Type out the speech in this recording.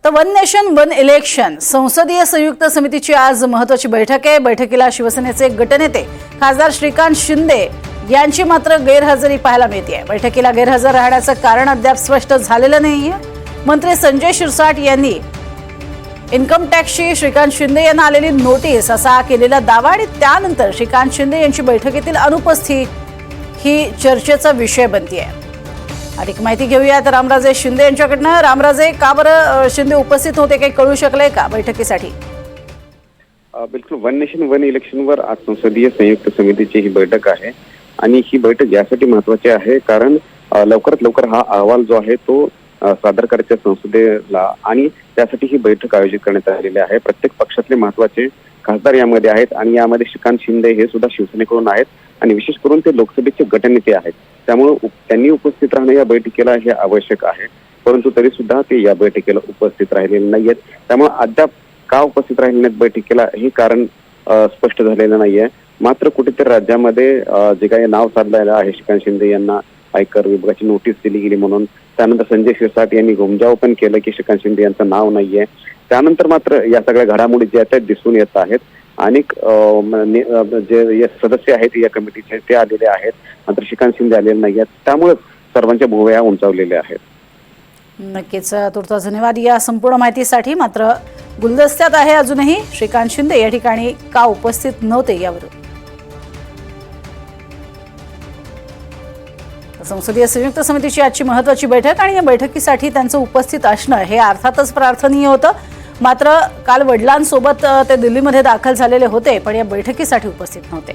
तर one nation one election संसदीय संयुक्त समितीची आज महत्त्वाची बैठक आहे। बैठकीला शिवसेनेचे गटनेते खासदार श्रीकांत शिंदे यांची मात्र गैरहजेरी पाहायला मिळते। बैठकीला गैरहजर राहण्याचं कारण अद्याप स्पष्ट झालेलं नाहीये। मंत्री संजय शिरसाट यांनी इन्कम टॅक्सची श्रीकांत शिंदे यांना आलेली नोटीस असा केलेला दावा आणि त्यानंतर श्रीकांत शिंदे यांची बैठकीतील अनुपस्थिती ही चर्चेचा विषय बनते। अधिक माहिती घेऊया तर रामराजे शिंदे यांच्याकडनं। रामराजे, का बरं शिंदे उपस्थित होते, काही कळू शकले का बैठकीसाठी? बिलकुल, वन नेशन वन इलेक्शनवर आज संसदीय संयुक्त समितीची ही बैठक आहे आणि ही बैठक यासाठी महत्त्वाची आहे कारण लवकरात लवकर हा अहवाल जो आहे तो सादर करायचा संसदेला आणि त्यासाठी ही बैठक आयोजित करण्यात आलेली आहे। प्रत्येक पक्षातले महत्त्वाचे खासदार यामध्ये आहेत आणि यामध्ये श्रीकांत शिंदे हे सुद्धा शिवसेनेकडून आहेत आणि विशेष करून ते लोकसभेचे गटनेते आहेत। त्यामुळे त्यांनी उपस्थित राहणं या बैठकीला हे आवश्यक आहे, परंतु तरी सुद्धा ते या बैठकीला उपस्थित राहिलेले नाहीयेत। त्यामुळे अद्याप का उपस्थित राहिले नाहीत बैठकीला हे कारण स्पष्ट झालेलं नाहीये। मात्र कुठेतरी राज्यामध्ये जे काही नाव साधलेलं आहे श्रीकांत शिंदे यांना आयकर विभागाची नोटीस दिली गेली म्हणून, त्यानंतर संजय शिरसाट यांनी घुमजाव पण केलं की श्रीकांत शिंदे यांचं नाव नाहीये। त्यानंतर मात्र या सगळ्या घडामोडी ज्या आहेत दिसून येत आहेत। अनेक जे सदस्य आहेत या कमिटीचे ते आलेले आहेत, मात्र श्रीकांत शिंदे आलेले नाही आहेत। त्यामुळे सर्वांच्या भुवया उंचावलेल्या आहेत। नक्कीच, तुर्तास धन्यवाद या संपूर्ण माहितीसाठी। मात्र गुलदस्त्यात आहे अजूनही श्रीकांत शिंदे या ठिकाणी का उपस्थित नव्हते यावर। संसदीय संयुक्त समितीची आजची महत्त्वाची बैठक आणि या बैठकीसाठी त्यांचं उपस्थित असणं हे अर्थातच प्रार्थनीय होतं। मात्र काल वडिलांसोबत ते दिल्लीमध्ये दाखल झालेले होते, पण या बैठकीसाठी उपस्थित नव्हते।